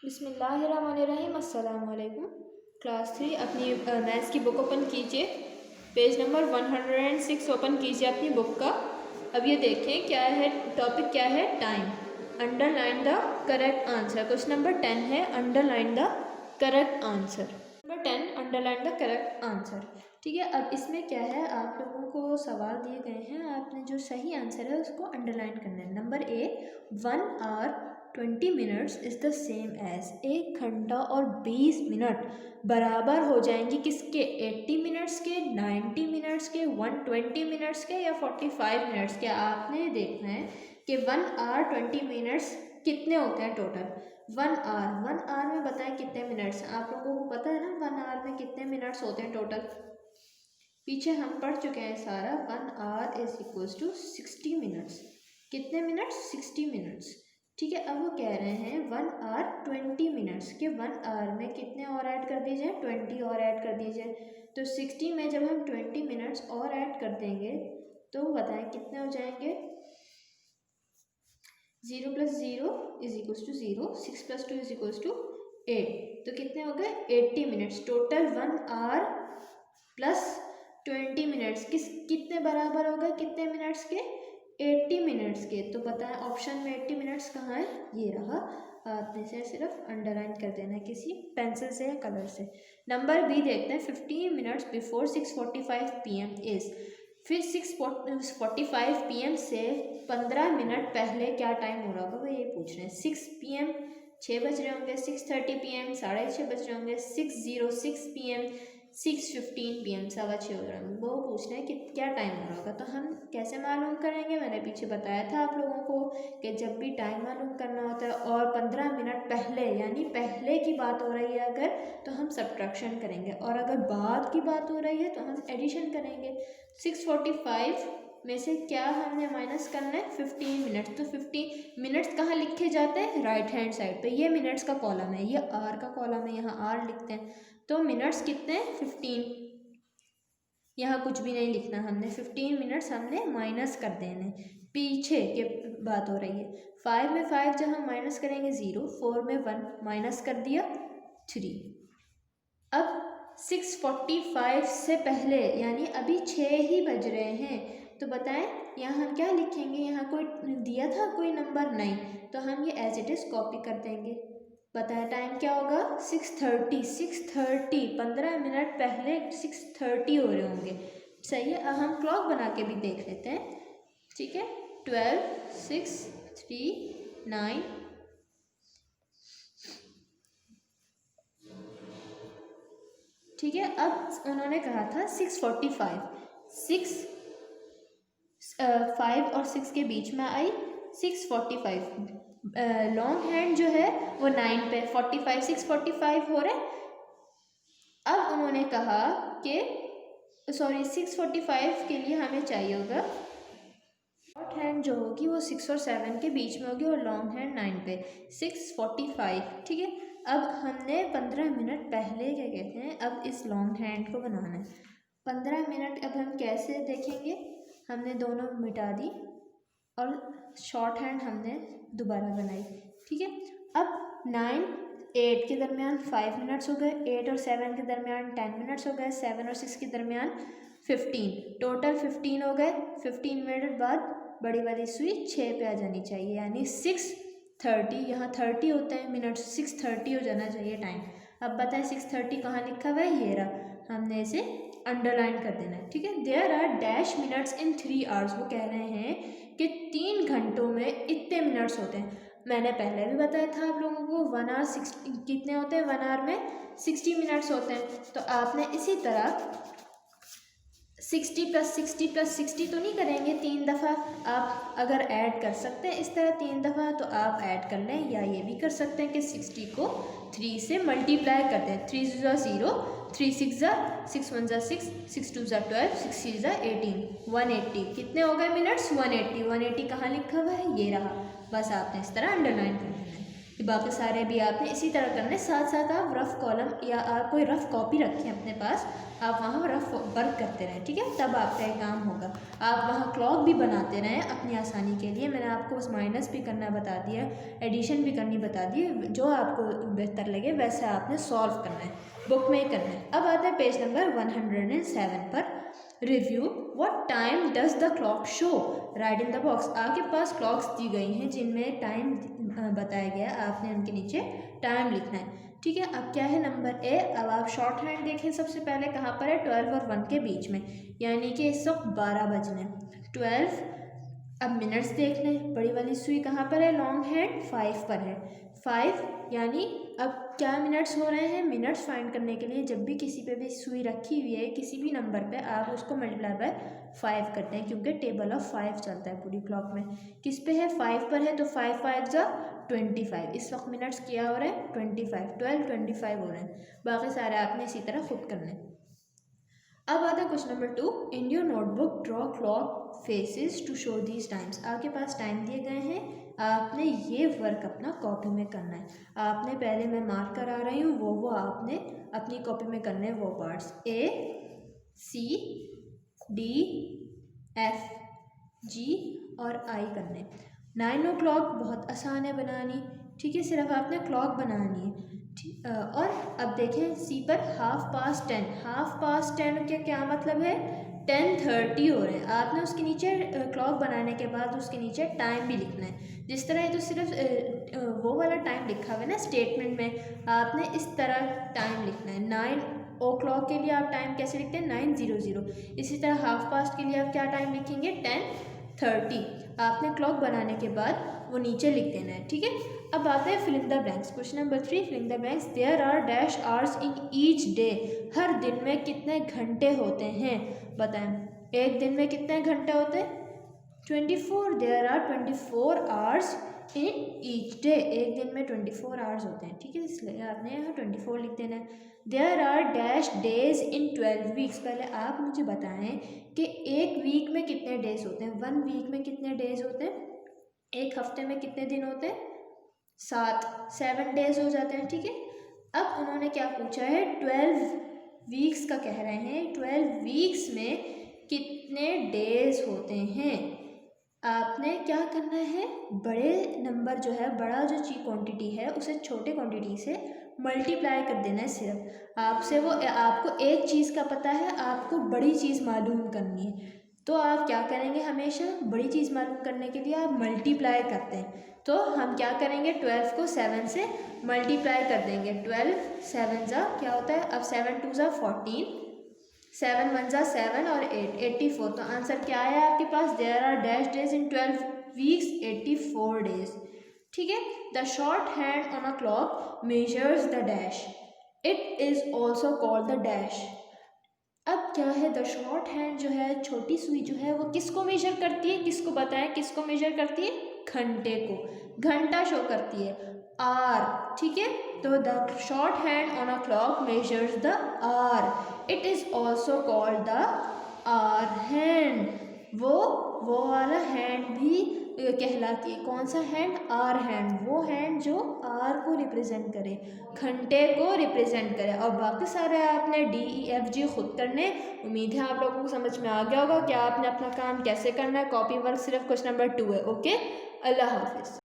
बिस्मिल्लाहिर्रहमानिर्रहीम। अस्सलाम वालेकुम। क्लास 3 अपनी मैथ्स की बुक ओपन कीजिए। पेज नंबर 106 ओपन कीजिए अपनी बुक का। अब ये देखें क्या है, टॉपिक क्या है, time. Underline the correct answer. Question number 10 है underline the correct answer. Number 10 underline the correct answer. ठीक है, अब इसमें क्या है, आप लोगों को सवाल दिए गए हैं, आपने जो सही आंसर है उसको अंडरलाइन करना है। Number A, 1 hour 20 minutes is the same as, 1 घंटा और 20 मिनट बराबर हो जाएंगे किसके, 80 मिनट्स के, 90 मिनट्स के, 120 मिनट्स के या 45 मिनट्स के। आपने देखना है कि 1 आवर 20 मिनट्स कितने होते हैं टोटल। 1 आवर में बताएं कितने मिनट्स, आप लोगों को पता है ना 1 आवर में कितने मिनट्स होते हैं टोटल, पीछे हम पढ़ चुके हैं सारा। 1 hour is equals to 60 minutes. कितने मिनट्स, 60 मिनट्स। ठीक है, अब वो कह रहे हैं 1 आवर 20 मिनट्स के 1 आवर में कितने और ऐड कर दिए जाए, 20 और ऐड कर दिए जाए। तो 60 में जब हम 20 मिनट्स और ऐड कर देंगे तो बताएं कितने हो जाएंगे। 0 + 0 is equals to 0, 6 + 2 is equals to 8। तो कितने हो गए, 80 minutes. Total 1 hour plus 20 minutes कितने बराबर हो गए, कितने मिनट्स के, 80 मिनट्स के। तो बताएं ऑप्शन में 80 मिनट्स कहाँ है, ये रहा। आपने से सिर्फ अंडरलाइन कर देना है किसी पेंसिल से या कलर से। नंबर बी देखते हैं, 15 मिनट्स बिफोर 6:45 PM इज। फिर 6:45 PM से 15 मिनट पहले क्या टाइम हो रहा होगा, वो ये पूछ रहे हैं। 6 PM 6 बज रहे होंगे, 6:30 PM 6:30 बज रहे होंगे, 6:06 PM 6:15 PM 6:15 हो रहा है। वो पूछ रहे हैं कि क्या टाइम हो रहा होगा। तो हम कैसे मालूम करेंगे, मैंने पीछे बताया था आप लोगों को कि जब भी टाइम मालूम करना होता है और 15 मिनट पहले यानी पहले की बात हो रही है अगर, तो हम सब्ट्रैक्शन करेंगे, और अगर बाद की बात हो रही है तो हम एडिशन करेंगे। 6:45 में से क्या हमने माइनस करना है, 15 मिनट्स। तो 15 मिनट्स कहाँ लिखे जाते हैं, राइट हैंड साइड पे। ये मिनट्स का कॉलम है, ये आर का कॉलम है, यहाँ आर लिखते हैं। तो मिनट्स कितने हैं, 15। यहाँ कुछ भी नहीं लिखना हमने, 15 मिनट्स हमने माइनस कर देने, पीछे की बात हो रही है। 5 में 5 जब हम माइनस करेंगे 0, 4 में 1 माइनस कर दिया 3। अब 6:45 से पहले यानी अभी 6 ही बज रहे हैं, तो बताएं यहाँ हम क्या लिखेंगे, यहाँ कोई दिया था कोई नंबर नहीं, तो हम ये एज इट इज़ कॉपी कर देंगे। बताएं टाइम क्या होगा, 6:30। 6:30 15 मिनट पहले 6:30 हो रहे होंगे, सही है। अब हम क्लॉक बना के भी देख लेते हैं, ठीक है। 12 6 3 9 ठीक है। अब उन्होंने कहा था 6:45, 5 और 6 के बीच में आई 6:45। लॉन्ग हैंड जो है वो 9 पे, 45 6:45 हो रहे। अब उन्होंने कहा कि 6:45 के लिए हमें चाहिए होगा शॉर्ट हैंड जो होगी वो 6 और 7 के बीच में होगी, और लॉन्ग हैंड 9 पे। 6:45, ठीक है। अब हमने 15 मिनट पहले क्या कहते हैं, अब इस लॉन्ग हैंड को बनाना है। 15 मिनट अब हम कैसे देखेंगे, हमने दोनों मिटा दी और शॉर्ट हैंड हमने दोबारा बनाई, ठीक है। अब 9 8 के दरमियान 5 मिनट्स हो गए, 8 और 7 के दरमियान 10 मिनट्स हो गए, 7 और 6 के दरमियान 15, टोटल 15 हो गए। 15 मिनट बाद बड़ी वाली सुई 6 पे आ जानी चाहिए, यानी 6:30। यहाँ 30 होते हैं मिनट, 6:30 हो जाना चाहिए टाइम। अब बताएं 6:30 कहाँ लिखा हुआ है, ये रहा, हमने इसे अंडरलाइन कर देना है, ठीक है। There are dash minutes in 3 hours. वो कह रहे हैं कि 3 घंटों में इतने मिनट्स होते हैं। मैंने पहले भी बताया था आप लोगों को 1 आवर 60 कितने होते हैं, 1 आवर में 60 मिनट्स होते हैं। तो आपने इसी तरह 60 + 60 + 60 तो नहीं करेंगे 3 दफ़ा, आप अगर ऐड कर सकते हैं इस तरह 3 दफ़ा तो आप ऐड कर लें, या ये भी कर सकते हैं कि 60 को 3 से मल्टीप्लाई कर दें। 3 × 0, 3 6 6 1 6, 6 2 12, 6 3 18, 180। कितने हो गए मिनट्स, 180। 180 कहाँ लिखा हुआ है, ये रहा। बस आपने इस तरह अंडरलाइन कर देना है। बाकी सारे भी आपने इसी तरह करने। साथ साथ आप रफ़ कॉलम या आप कोई रफ़ कॉपी रखें अपने पास, आप वहाँ रफ़ वर्क करते रहें, ठीक है, तब आपका ये काम होगा। आप वहाँ क्लॉक भी बनाते रहें अपनी आसानी के लिए। मैंने आपको बस माइनस भी करना बता दिया, एडिशन भी करनी बता दी, जो आपको बेहतर लगे वैसे आपने सॉल्व करना है, बुक में ही करना है। अब आते हैं पेज नंबर 107 पर। Review what time does the clock show, right in the box. आपके पास क्लॉक्स दी गई हैं जिनमें टाइम बताया गया, आपने उनके नीचे टाइम लिखना है, ठीक है। अब क्या है नंबर ए, अब आप शॉर्ट हैंड देखें सबसे पहले कहाँ पर है, 12 और 1 के बीच में, यानी कि इस वक्त 12 बजने 12। अब मिनट्स देख लें, बड़ी वाली सुई कहाँ पर है, लॉन्ग हैंड 5 पर है, 5 यानी अब क्या मिनट्स हो रहे हैं, मिनट्स फाइंड करने के लिए जब भी किसी पे भी सुई रखी हुई है किसी भी नंबर पे, आप उसको मल्टीप्लाई बाय 5 करते हैं, क्योंकि टेबल ऑफ 5 चलता है पूरी क्लॉक में। किस पे है, 5 पर है, तो 5 5 जा 25। इस वक्त मिनट्स क्या हो रहे हैं, 25, 12 25 हो रहे हैं। बाकी सारे आपने इसी तरह खुद करने। अब आता है question number 2। In your notebook draw clock faces to show these times. आपके पास टाइम दिए गए हैं, आपने ये वर्क अपना कॉपी में करना है। आपने पहले मैं मार्क करा रही हूँ, वो आपने अपनी कॉपी में करने हैं, वो parts A C D F G और I करने। 9 o'clock बहुत आसान है बनानी, ठीक है, सिर्फ आपने क्लॉक बनानी है। और अब देखें सी पर 10:30, 10:30 का क्या मतलब है, 10:30 हो रहे हैं। आपने उसके नीचे क्लॉक बनाने के बाद उसके नीचे टाइम भी लिखना है। जिस तरह तो सिर्फ वो वाला टाइम लिखा हुआ है ना स्टेटमेंट में, आपने इस तरह टाइम लिखना है। 9 o'clock के लिए आप टाइम कैसे लिखते हैं, 9:00। इसी तरह 10:30 के लिए आप क्या टाइम लिखेंगे, 10:30। आपने क्लॉक बनाने के बाद वो नीचे लिख देना है, ठीक है। अब आते हैं fill in the blanks. Question number 3, fill in the blanks. There are dash hours in each day. हर दिन में कितने घंटे होते हैं, बताएं। एक दिन में कितने घंटे होते हैं, 24। There are 24 hours in each day. एक दिन में 24 आवर्स होते हैं, ठीक है, इसलिए आपने यहाँ 24 लिख देना है। There are dash days in 12 weeks. पहले आप मुझे बताएं कि एक वीक में कितने डेज होते हैं, 1 वीक में कितने डेज होते हैं, एक हफ्ते में कितने दिन होते हैं, 7 डेज हो जाते हैं, ठीक है। अब उन्होंने क्या पूछा है, 12 वीक्स का कह रहे हैं, 12 वीक्स में कितने डेज होते हैं। आपने क्या करना है, बड़े नंबर जो है, बड़ा जो चीज क्वांटिटी है उसे छोटे क्वांटिटी से मल्टीप्लाई कर देना है। सिर्फ आपसे वो, आपको एक चीज़ का पता है, आपको बड़ी चीज़ मालूम करनी है, तो आप क्या करेंगे, हमेशा बड़ी चीज़ मालूम करने के लिए आप मल्टीप्लाई करते हैं। तो हम क्या करेंगे, 12 को 7 से मल्टीप्लाई कर देंगे। 12 7 जा क्या होता है, अब 7 2 जा 14, 7 1 जा 7 और 8 84। तो आंसर क्या आया आपके पास, there are dash days in 12 weeks, 84 days, ठीक है। The short hand on a clock measures the dash, it is also called the dash. अब क्या है, द शॉर्ट हैंड जो है, छोटी सुई जो है, वो किसको मेजर करती है, किसको बताएं, किसको मेजर करती है, घंटे को, घंटा शो करती है, आर, ठीक है। तो the short hand on a clock measures the hour, it is also called the hour hand. वो वाला हैंड भी कहलाती है, कौन सा हैंड, आर हैंड, वो हैंड जो आर को रिप्रेजेंट करे, घंटे को रिप्रेजेंट करे। और बाकी सारे आपने DEFG खुद करने। उम्मीद है आप लोगों को समझ में आ गया होगा कि आपने अपना काम कैसे करना है। कॉपी वर्क सिर्फ क्वेश्चन नंबर 2 है, ओके। अल्लाह हाफिज़।